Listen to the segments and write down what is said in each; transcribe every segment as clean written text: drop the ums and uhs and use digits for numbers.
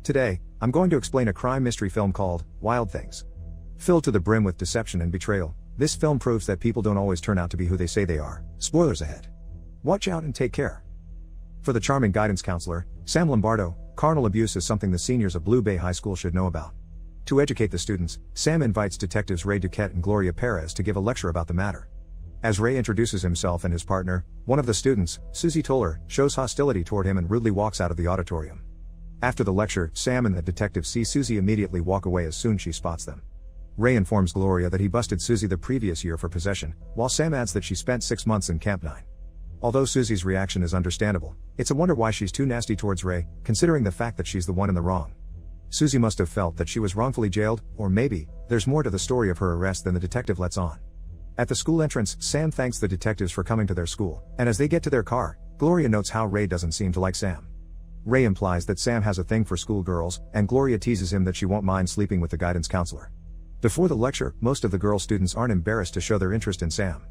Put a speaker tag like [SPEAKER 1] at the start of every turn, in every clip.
[SPEAKER 1] Today, I'm going to explain a crime mystery film called Wild Things. Filled to the brim with deception and betrayal, this film proves that people don't always turn out to be who they say they are. Spoilers ahead. Watch out and take care. For the charming guidance counselor, Sam Lombardo, carnal abuse is something the seniors of Blue Bay High School should know about. To educate the students, Sam invites detectives Ray Duquette and Gloria Perez to give a lecture about the matter. As Ray introduces himself and his partner, one of the students, Susie Toller, shows hostility toward him and rudely walks out of the auditorium. After the lecture, Sam and the detective see Susie immediately walk away as soon as she spots them. Ray informs Gloria that he busted Susie the previous year for possession, while Sam adds that she spent 6 months in Camp 9. Although Susie's reaction is understandable, it's a wonder why she's too nasty towards Ray, considering the fact that she's the one in the wrong. Susie must have felt that she was wrongfully jailed, or maybe, there's more to the story of her arrest than the detective lets on. At the school entrance, Sam thanks the detectives for coming to their school, and as they get to their car, Gloria notes how Ray doesn't seem to like Sam. Ray implies that Sam has a thing for schoolgirls, and Gloria teases him that she won't mind sleeping with the guidance counselor. Before the lecture, most of the girl students aren't embarrassed to show their interest in Sam.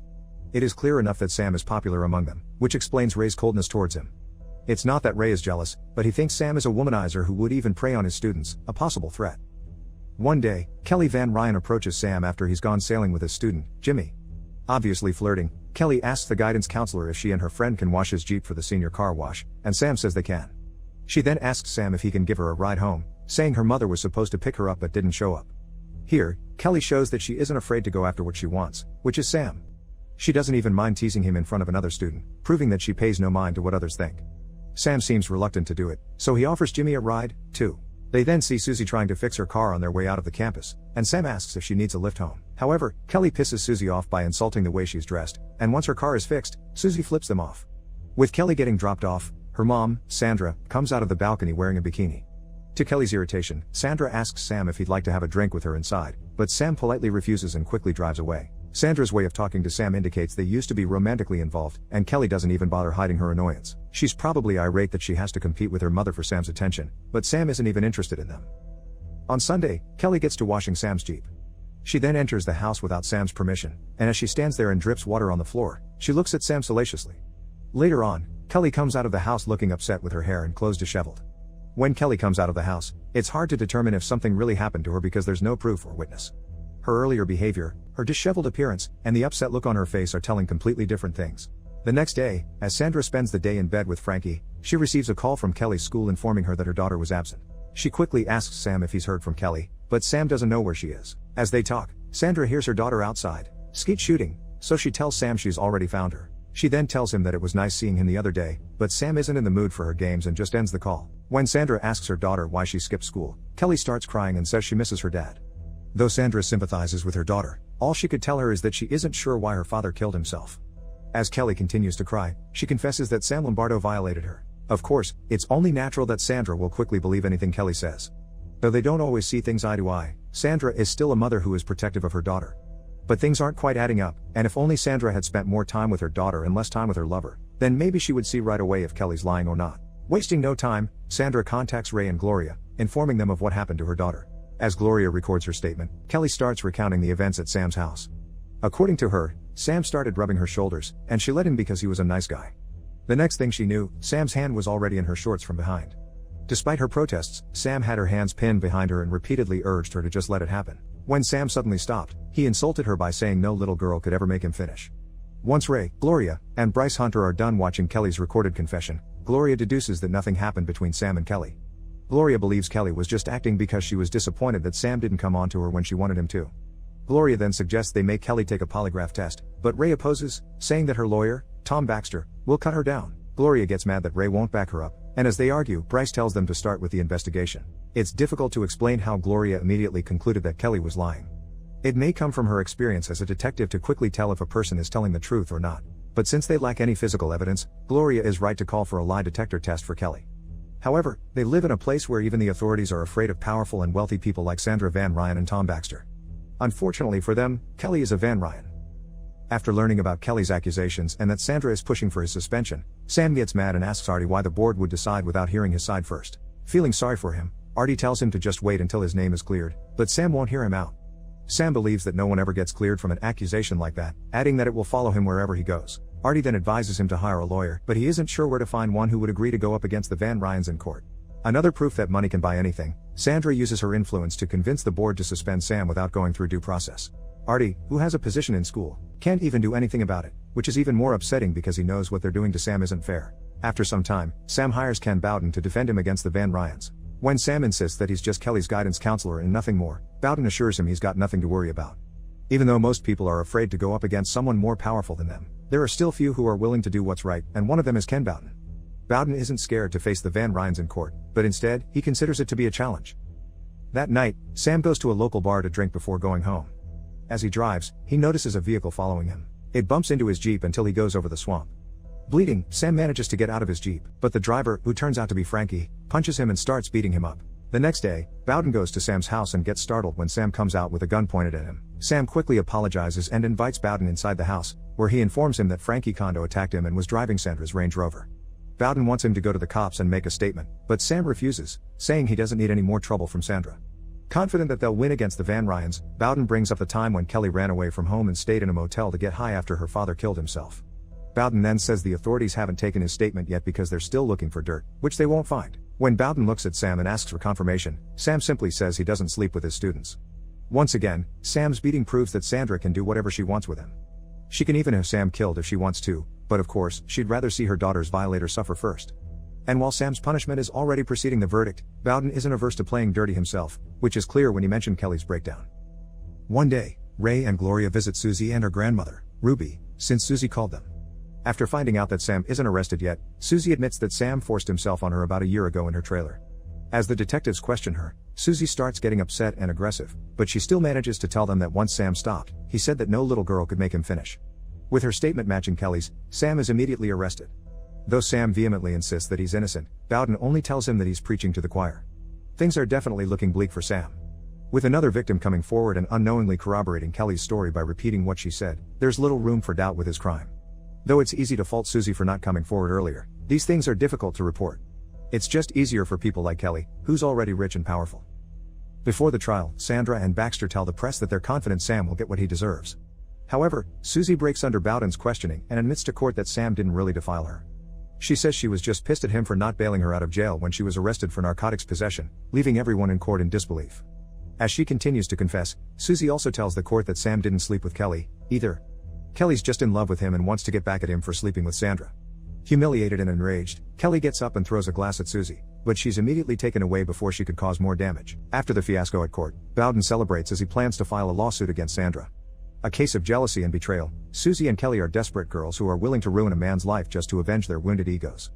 [SPEAKER 1] It is clear enough that Sam is popular among them, which explains Ray's coldness towards him. It's not that Ray is jealous, but he thinks Sam is a womanizer who would even prey on his students, a possible threat. One day, Kelly Van Ryan approaches Sam after he's gone sailing with his student, Jimmy. Obviously flirting, Kelly asks the guidance counselor if she and her friend can wash his Jeep for the senior car wash, and Sam says they can. She then asks Sam if he can give her a ride home, saying her mother was supposed to pick her up but didn't show up. Here, Kelly shows that she isn't afraid to go after what she wants, which is Sam. She doesn't even mind teasing him in front of another student, proving that she pays no mind to what others think. Sam seems reluctant to do it, so he offers Jimmy a ride, too. They then see Susie trying to fix her car on their way out of the campus, and Sam asks if she needs a lift home. However, Kelly pisses Susie off by insulting the way she's dressed, and once her car is fixed, Susie flips them off. With Kelly getting dropped off, her mom, Sandra, comes out of the balcony wearing a bikini. To Kelly's irritation, Sandra asks Sam if he'd like to have a drink with her inside, but Sam politely refuses and quickly drives away. Sandra's way of talking to Sam indicates they used to be romantically involved, and Kelly doesn't even bother hiding her annoyance. She's probably irate that she has to compete with her mother for Sam's attention, but Sam isn't even interested in them. On Sunday, Kelly gets to washing Sam's Jeep. She then enters the house without Sam's permission, and as she stands there and drips water on the floor, she looks at Sam salaciously. Later on, Kelly comes out of the house looking upset with her hair and clothes disheveled. When Kelly comes out of the house, it's hard to determine if something really happened to her because there's no proof or witness. Her earlier behavior, her disheveled appearance, and the upset look on her face are telling completely different things. The next day, as Sandra spends the day in bed with Frankie, she receives a call from Kelly's school informing her that her daughter was absent. She quickly asks Sam if he's heard from Kelly, but Sam doesn't know where she is. As they talk, Sandra hears her daughter outside, skeet shooting, so she tells Sam she's already found her. She then tells him that it was nice seeing him the other day, but Sam isn't in the mood for her games and just ends the call. When Sandra asks her daughter why she skipped school, Kelly starts crying and says she misses her dad. Though Sandra sympathizes with her daughter, all she could tell her is that she isn't sure why her father killed himself. As Kelly continues to cry, she confesses that Sam Lombardo violated her. Of course, it's only natural that Sandra will quickly believe anything Kelly says. Though they don't always see things eye to eye, Sandra is still a mother who is protective of her daughter. But things aren't quite adding up, and if only Sandra had spent more time with her daughter and less time with her lover, then maybe she would see right away if Kelly's lying or not. Wasting no time, Sandra contacts Ray and Gloria, informing them of what happened to her daughter. As Gloria records her statement, Kelly starts recounting the events at Sam's house. According to her, Sam started rubbing her shoulders, and she let him because he was a nice guy. The next thing she knew, Sam's hand was already in her shorts from behind. Despite her protests, Sam had her hands pinned behind her and repeatedly urged her to just let it happen. When Sam suddenly stopped, he insulted her by saying no little girl could ever make him finish. Once Ray, Gloria, and Bryce Hunter are done watching Kelly's recorded confession, Gloria deduces that nothing happened between Sam and Kelly. Gloria believes Kelly was just acting because she was disappointed that Sam didn't come on to her when she wanted him to. Gloria then suggests they make Kelly take a polygraph test, but Ray opposes, saying that her lawyer, Tom Baxter, will cut her down. Gloria gets mad that Ray won't back her up, and as they argue, Bryce tells them to start with the investigation. It's difficult to explain how Gloria immediately concluded that Kelly was lying. It may come from her experience as a detective to quickly tell if a person is telling the truth or not, but since they lack any physical evidence, Gloria is right to call for a lie detector test for Kelly. However, they live in a place where even the authorities are afraid of powerful and wealthy people like Sandra Van Ryan and Tom Baxter. Unfortunately for them, Kelly is a Van Ryan. After learning about Kelly's accusations and that Sandra is pushing for his suspension, Sam gets mad and asks Artie why the board would decide without hearing his side first. Feeling sorry for him, Artie tells him to just wait until his name is cleared, but Sam won't hear him out. Sam believes that no one ever gets cleared from an accusation like that, adding that it will follow him wherever he goes. Artie then advises him to hire a lawyer, but he isn't sure where to find one who would agree to go up against the Van Ryans in court. Another proof that money can buy anything, Sandra uses her influence to convince the board to suspend Sam without going through due process. Artie, who has a position in school, can't even do anything about it, which is even more upsetting because he knows what they're doing to Sam isn't fair. After some time, Sam hires Ken Bowden to defend him against the Van Ryans. When Sam insists that he's just Kelly's guidance counselor and nothing more, Bowden assures him he's got nothing to worry about. Even though most people are afraid to go up against someone more powerful than them, there are still few who are willing to do what's right, and one of them is Ken Bowden. Bowden isn't scared to face the Van Ryans in court, but instead, he considers it to be a challenge. That night, Sam goes to a local bar to drink before going home. As he drives, he notices a vehicle following him. It bumps into his Jeep until he goes over the swamp. Bleeding, Sam manages to get out of his Jeep, but the driver, who turns out to be Frankie, punches him and starts beating him up. The next day, Bowden goes to Sam's house and gets startled when Sam comes out with a gun pointed at him. Sam quickly apologizes and invites Bowden inside the house, where he informs him that Frankie Kondo attacked him and was driving Sandra's Range Rover. Bowden wants him to go to the cops and make a statement, but Sam refuses, saying he doesn't need any more trouble from Sandra. Confident that they'll win against the Van Ryans, Bowden brings up the time when Kelly ran away from home and stayed in a motel to get high after her father killed himself. Bowden then says the authorities haven't taken his statement yet because they're still looking for dirt, which they won't find. When Bowden looks at Sam and asks for confirmation, Sam simply says he doesn't sleep with his students. Once again, Sam's beating proves that Sandra can do whatever she wants with him. She can even have Sam killed if she wants to, but of course, she'd rather see her daughter's violator suffer first. And while Sam's punishment is already preceding the verdict, Bowden isn't averse to playing dirty himself, which is clear when he mentioned Kelly's breakdown. One day, Ray and Gloria visit Susie and her grandmother, Ruby, since Susie called them. After finding out that Sam isn't arrested yet, Susie admits that Sam forced himself on her about a year ago in her trailer. As the detectives question her, Susie starts getting upset and aggressive, but she still manages to tell them that once Sam stopped, he said that no little girl could make him finish. With her statement matching Kelly's, Sam is immediately arrested. Though Sam vehemently insists that he's innocent, Bowden only tells him that he's preaching to the choir. Things are definitely looking bleak for Sam. With another victim coming forward and unknowingly corroborating Kelly's story by repeating what she said, there's little room for doubt with his crime. Though it's easy to fault Susie for not coming forward earlier, these things are difficult to report. It's just easier for people like Kelly, who's already rich and powerful. Before the trial, Sandra and Baxter tell the press that they're confident Sam will get what he deserves. However, Susie breaks under Bowden's questioning and admits to court that Sam didn't really defile her. She says she was just pissed at him for not bailing her out of jail when she was arrested for narcotics possession, leaving everyone in court in disbelief. As she continues to confess, Susie also tells the court that Sam didn't sleep with Kelly, either. Kelly's just in love with him and wants to get back at him for sleeping with Sandra. Humiliated and enraged, Kelly gets up and throws a glass at Susie, but she's immediately taken away before she could cause more damage. After the fiasco at court, Bowden celebrates as he plans to file a lawsuit against Sandra. A case of jealousy and betrayal, Susie and Kelly are desperate girls who are willing to ruin a man's life just to avenge their wounded egos.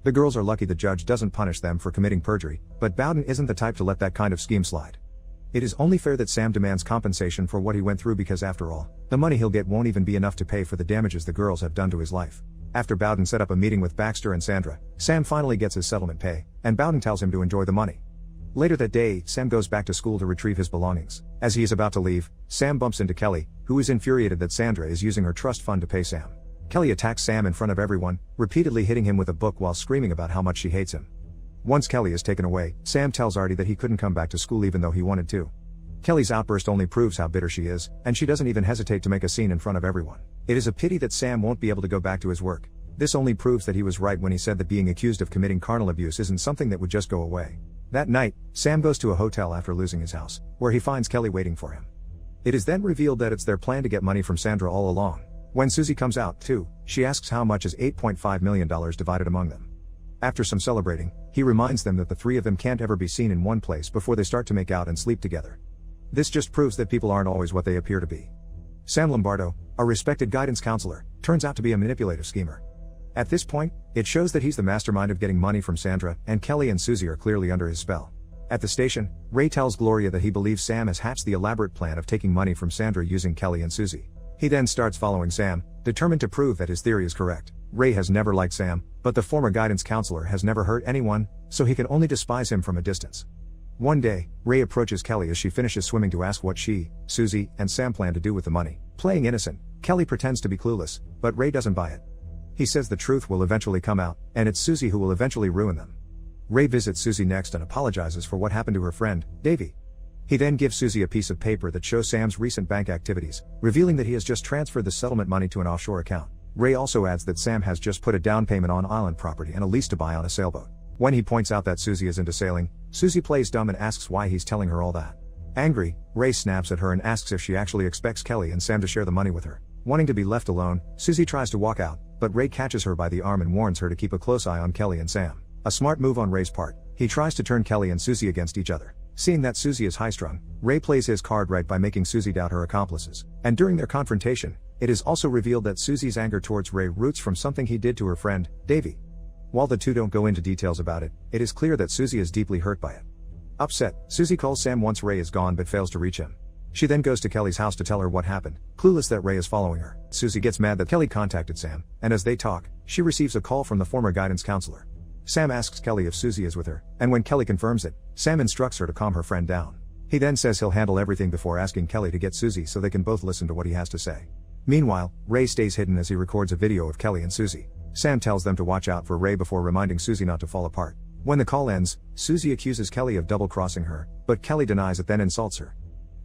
[SPEAKER 1] The girls are lucky the judge doesn't punish them for committing perjury, but Bowden isn't the type to let that kind of scheme slide. It is only fair that Sam demands compensation for what he went through because after all, the money he'll get won't even be enough to pay for the damages the girls have done to his life. After Bowden set up a meeting with Baxter and Sandra, Sam finally gets his settlement pay, and Bowden tells him to enjoy the money. Later that day, Sam goes back to school to retrieve his belongings. As he is about to leave, Sam bumps into Kelly, who is infuriated that Sandra is using her trust fund to pay Sam. Kelly attacks Sam in front of everyone, repeatedly hitting him with a book while screaming about how much she hates him. Once Kelly is taken away, Sam tells Artie that he couldn't come back to school even though he wanted to. Kelly's outburst only proves how bitter she is, and she doesn't even hesitate to make a scene in front of everyone. It is a pity that Sam won't be able to go back to his work. This only proves that he was right when he said that being accused of committing carnal abuse isn't something that would just go away. That night, Sam goes to a hotel after losing his house, where he finds Kelly waiting for him. It is then revealed that it's their plan to get money from Sandra all along. When Susie comes out, too, she asks how much is $8.5 million divided among them. After some celebrating, he reminds them that the three of them can't ever be seen in one place before they start to make out and sleep together. This just proves that people aren't always what they appear to be. Sam Lombardo, a respected guidance counselor, turns out to be a manipulative schemer. At this point, it shows that he's the mastermind of getting money from Sandra, and Kelly and Susie are clearly under his spell. At the station, Ray tells Gloria that he believes Sam has hatched the elaborate plan of taking money from Sandra using Kelly and Susie. He then starts following Sam, determined to prove that his theory is correct. Ray has never liked Sam, but the former guidance counselor has never hurt anyone, so he can only despise him from a distance. One day, Ray approaches Kelly as she finishes swimming to ask what she, Susie, and Sam plan to do with the money. Playing innocent, Kelly pretends to be clueless, but Ray doesn't buy it. He says the truth will eventually come out, and it's Susie who will eventually ruin them. Ray visits Susie next and apologizes for what happened to her friend, Davy. He then gives Susie a piece of paper that shows Sam's recent bank activities, revealing that he has just transferred the settlement money to an offshore account. Ray also adds that Sam has just put a down payment on island property and a lease to buy on a sailboat. When he points out that Susie is into sailing, Susie plays dumb and asks why he's telling her all that. Angry, Ray snaps at her and asks if she actually expects Kelly and Sam to share the money with her. Wanting to be left alone, Susie tries to walk out, but Ray catches her by the arm and warns her to keep a close eye on Kelly and Sam. A smart move on Ray's part, he tries to turn Kelly and Susie against each other. Seeing that Susie is high-strung, Ray plays his card right by making Susie doubt her accomplices. And during their confrontation, it is also revealed that Susie's anger towards Ray roots from something he did to her friend, Davy. While the two don't go into details about it, it is clear that Susie is deeply hurt by it. Upset, Susie calls Sam once Ray is gone but fails to reach him. She then goes to Kelly's house to tell her what happened, clueless that Ray is following her. Susie gets mad that Kelly contacted Sam, and as they talk, she receives a call from the former guidance counselor. Sam asks Kelly if Susie is with her, and when Kelly confirms it, Sam instructs her to calm her friend down. He then says he'll handle everything before asking Kelly to get Susie so they can both listen to what he has to say. Meanwhile, Ray stays hidden as he records a video of Kelly and Susie. Sam tells them to watch out for Ray before reminding Susie not to fall apart. When the call ends, Susie accuses Kelly of double-crossing her, but Kelly denies it then insults her.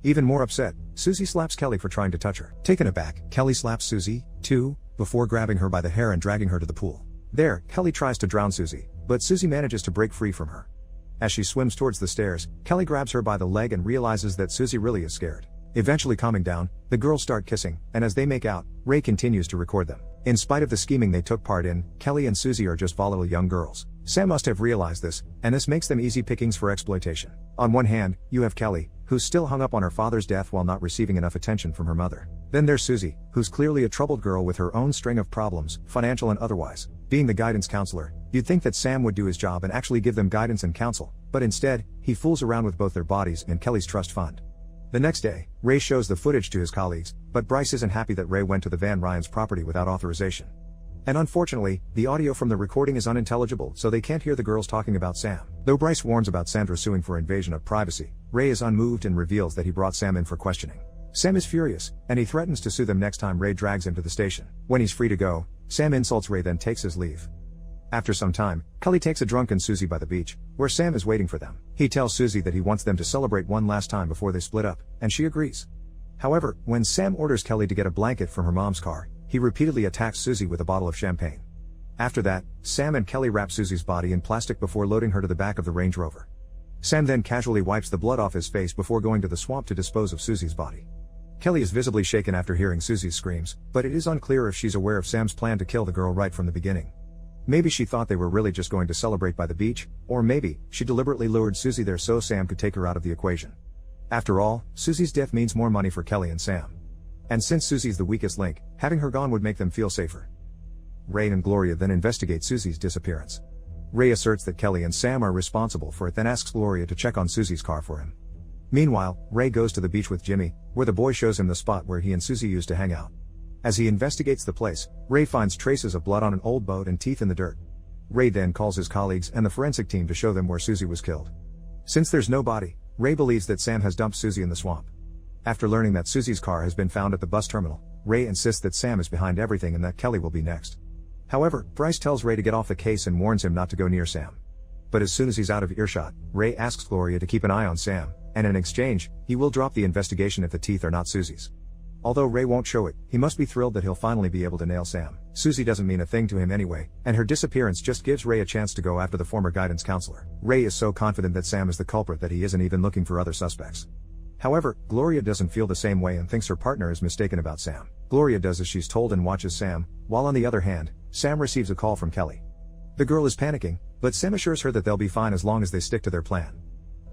[SPEAKER 1] Even more upset, Susie slaps Kelly for trying to touch her. Taken aback, Kelly slaps Susie, too, before grabbing her by the hair and dragging her to the pool. There, Kelly tries to drown Susie, but Susie manages to break free from her. As she swims towards the stairs, Kelly grabs her by the leg and realizes that Susie really is scared. Eventually calming down, the girls start kissing, and as they make out, Ray continues to record them. In spite of the scheming they took part in, Kelly and Susie are just volatile young girls. Sam must have realized this, and this makes them easy pickings for exploitation. On one hand, you have Kelly, who's still hung up on her father's death while not receiving enough attention from her mother. Then there's Susie, who's clearly a troubled girl with her own string of problems, financial and otherwise. Being the guidance counselor, you'd think that Sam would do his job and actually give them guidance and counsel, but instead, he fools around with both their bodies and Kelly's trust fund. The next day, Ray shows the footage to his colleagues, but Bryce isn't happy that Ray went to the Van Ryan's property without authorization. And unfortunately, the audio from the recording is unintelligible, so they can't hear the girls talking about Sam. Though Bryce warns about Sandra suing for invasion of privacy, Ray is unmoved and reveals that he brought Sam in for questioning. Sam is furious, and he threatens to sue them next time Ray drags him to the station. When he's free to go, Sam insults Ray then takes his leave. After some time, Kelly takes a drunken Susie by the beach, where Sam is waiting for them. He tells Susie that he wants them to celebrate one last time before they split up, and she agrees. However, when Sam orders Kelly to get a blanket from her mom's car, he repeatedly attacks Susie with a bottle of champagne. After that, Sam and Kelly wrap Susie's body in plastic before loading her to the back of the Range Rover. Sam then casually wipes the blood off his face before going to the swamp to dispose of Susie's body. Kelly is visibly shaken after hearing Susie's screams, but it is unclear if she's aware of Sam's plan to kill the girl right from the beginning. Maybe she thought they were really just going to celebrate by the beach, or maybe she deliberately lured Susie there so Sam could take her out of the equation. After all, Susie's death means more money for Kelly and Sam. And since Susie's the weakest link, having her gone would make them feel safer. Ray and Gloria then investigate Susie's disappearance. Ray asserts that Kelly and Sam are responsible for it, then asks Gloria to check on Susie's car for him. Meanwhile, Ray goes to the beach with Jimmy, where the boy shows him the spot where he and Susie used to hang out. As he investigates the place, Ray finds traces of blood on an old boat and teeth in the dirt. Ray then calls his colleagues and the forensic team to show them where Susie was killed. Since there's no body, Ray believes that Sam has dumped Susie in the swamp. After learning that Susie's car has been found at the bus terminal, Ray insists that Sam is behind everything and that Kelly will be next. However, Bryce tells Ray to get off the case and warns him not to go near Sam. But as soon as he's out of earshot, Ray asks Gloria to keep an eye on Sam, and in exchange, he will drop the investigation if the teeth are not Susie's. Although Ray won't show it, he must be thrilled that he'll finally be able to nail Sam. Susie doesn't mean a thing to him anyway, and her disappearance just gives Ray a chance to go after the former guidance counselor. Ray is so confident that Sam is the culprit that he isn't even looking for other suspects. However, Gloria doesn't feel the same way and thinks her partner is mistaken about Sam. Gloria does as she's told and watches Sam, while on the other hand, Sam receives a call from Kelly. The girl is panicking, but Sam assures her that they'll be fine as long as they stick to their plan.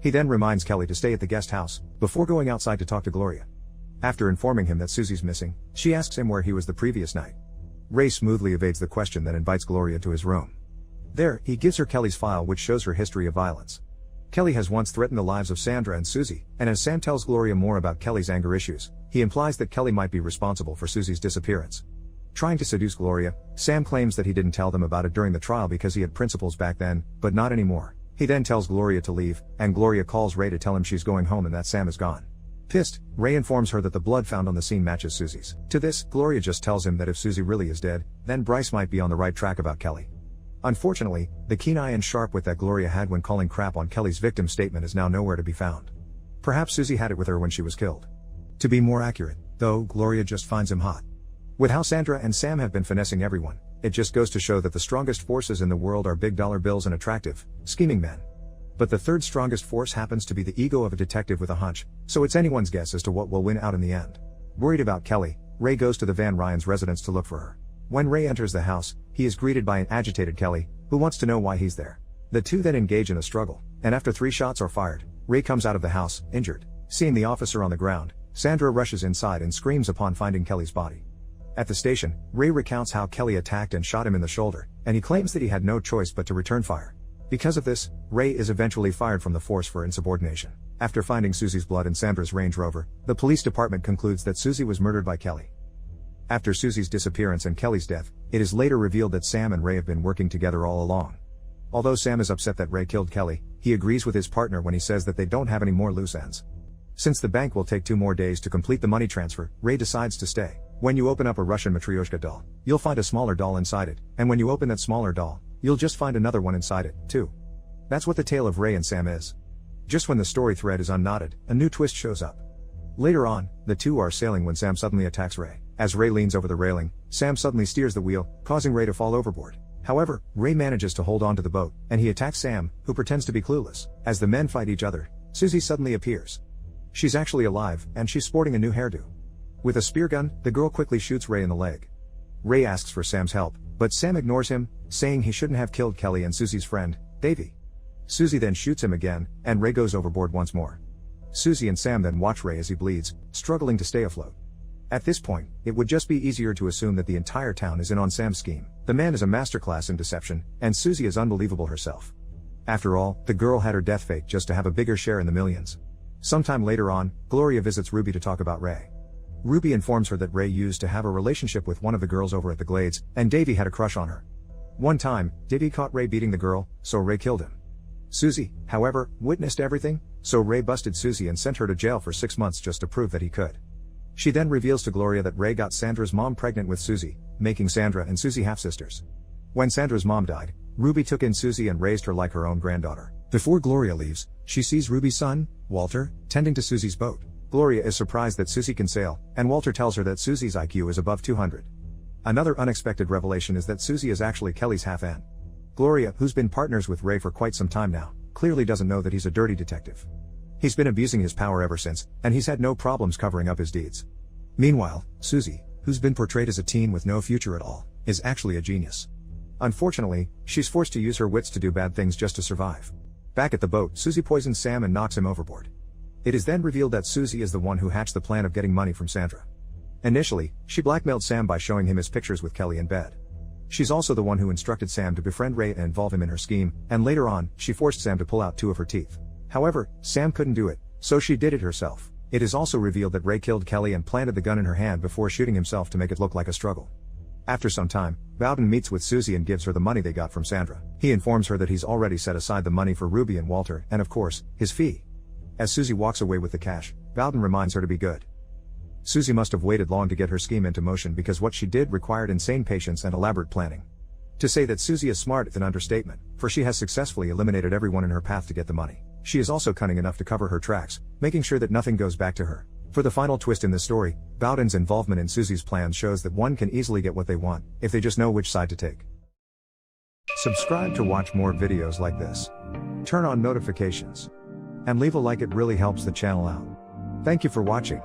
[SPEAKER 1] He then reminds Kelly to stay at the guest house, before going outside to talk to Gloria. After informing him that Susie's missing, she asks him where he was the previous night. Ray smoothly evades the question then invites Gloria to his room. There, he gives her Kelly's file which shows her history of violence. Kelly has once threatened the lives of Sandra and Susie, and as Sam tells Gloria more about Kelly's anger issues, he implies that Kelly might be responsible for Susie's disappearance. Trying to seduce Gloria, Sam claims that he didn't tell them about it during the trial because he had principles back then, but not anymore. He then tells Gloria to leave, and Gloria calls Ray to tell him she's going home and that Sam is gone. Pissed, Ray informs her that the blood found on the scene matches Susie's. To this, Gloria just tells him that if Susie really is dead, then Bryce might be on the right track about Kelly. Unfortunately, the keen eye and sharp wit that Gloria had when calling crap on Kelly's victim statement is now nowhere to be found. Perhaps Susie had it with her when she was killed. To be more accurate, though, Gloria just finds him hot. With how Sandra and Sam have been finessing everyone, It just goes to show that the strongest forces in the world are big dollar bills and attractive, scheming men. But the third strongest force happens to be the ego of a detective with a hunch, so it's anyone's guess as to what will win out in the end. Worried about Kelly, Ray goes to the Van Ryan's residence to look for her. When Ray enters the house, he is greeted by an agitated Kelly, who wants to know why he's there. The two then engage in a struggle, and after 3 shots are fired, Ray comes out of the house, injured. Seeing the officer on the ground, Sandra rushes inside and screams upon finding Kelly's body. At the station, Ray recounts how Kelly attacked and shot him in the shoulder, and he claims that he had no choice but to return fire. Because of this, Ray is eventually fired from the force for insubordination. After finding Susie's blood in Sandra's Range Rover, the police department concludes that Susie was murdered by Kelly. After Susie's disappearance and Kelly's death, it is later revealed that Sam and Ray have been working together all along. Although Sam is upset that Ray killed Kelly, he agrees with his partner when he says that they don't have any more loose ends. Since the bank will take 2 more days to complete the money transfer, Ray decides to stay. When you open up a Russian Matryoshka doll, you'll find a smaller doll inside it, and when you open that smaller doll, you'll just find another one inside it, too. That's what the tale of Ray and Sam is. Just when the story thread is unknotted, a new twist shows up. Later on, the two are sailing when Sam suddenly attacks Ray. As Ray leans over the railing, Sam suddenly steers the wheel, causing Ray to fall overboard. However, Ray manages to hold on to the boat, and he attacks Sam, who pretends to be clueless. As the men fight each other, Susie suddenly appears. She's actually alive, and she's sporting a new hairdo. With a spear gun, the girl quickly shoots Ray in the leg. Ray asks for Sam's help, but Sam ignores him, saying he shouldn't have killed Kelly and Susie's friend, Davy. Susie then shoots him again, and Ray goes overboard once more. Susie and Sam then watch Ray as he bleeds, struggling to stay afloat. At this point, it would just be easier to assume that the entire town is in on Sam's scheme. The man is a masterclass in deception, and Susie is unbelievable herself. After all, the girl had her death faked just to have a bigger share in the millions. Sometime later on, Gloria visits Ruby to talk about Ray. Ruby informs her that Ray used to have a relationship with one of the girls over at the Glades, and Davy had a crush on her. One time, Davy caught Ray beating the girl, so Ray killed him. Susie, however, witnessed everything, so Ray busted Susie and sent her to jail for 6 months just to prove that he could. She then reveals to Gloria that Ray got Sandra's mom pregnant with Susie, making Sandra and Susie half-sisters. When Sandra's mom died, Ruby took in Susie and raised her like her own granddaughter. Before Gloria leaves, she sees Ruby's son, Walter, tending to Susie's boat. Gloria is surprised that Susie can sail, and Walter tells her that Susie's IQ is above 200. Another unexpected revelation is that Susie is actually Kelly's half-aunt. Gloria, who's been partners with Ray for quite some time now, clearly doesn't know that he's a dirty detective. He's been abusing his power ever since, and he's had no problems covering up his deeds. Meanwhile, Susie, who's been portrayed as a teen with no future at all, is actually a genius. Unfortunately, she's forced to use her wits to do bad things just to survive. Back at the boat, Susie poisons Sam and knocks him overboard. It is then revealed that Susie is the one who hatched the plan of getting money from Sandra. Initially, she blackmailed Sam by showing him his pictures with Kelly in bed. She's also the one who instructed Sam to befriend Ray and involve him in her scheme, and later on, she forced Sam to pull out 2 of her teeth. However, Sam couldn't do it, so she did it herself. It is also revealed that Ray killed Kelly and planted the gun in her hand before shooting himself to make it look like a struggle. After some time, Bowden meets with Susie and gives her the money they got from Sandra. He informs her that he's already set aside the money for Ruby and Walter, and of course, his fee. As Susie walks away with the cash, Bowden reminds her to be good. Susie must have waited long to get her scheme into motion because what she did required insane patience and elaborate planning. To say that Susie is smart is an understatement, for she has successfully eliminated everyone in her path to get the money. She is also cunning enough to cover her tracks, making sure that nothing goes back to her. For the final twist in this story, Bowden's involvement in Susie's plans shows that one can easily get what they want, if they just know which side to take. Subscribe to watch more videos like this. Turn on notifications. And leave a like, it really helps the channel out. Thank you for watching.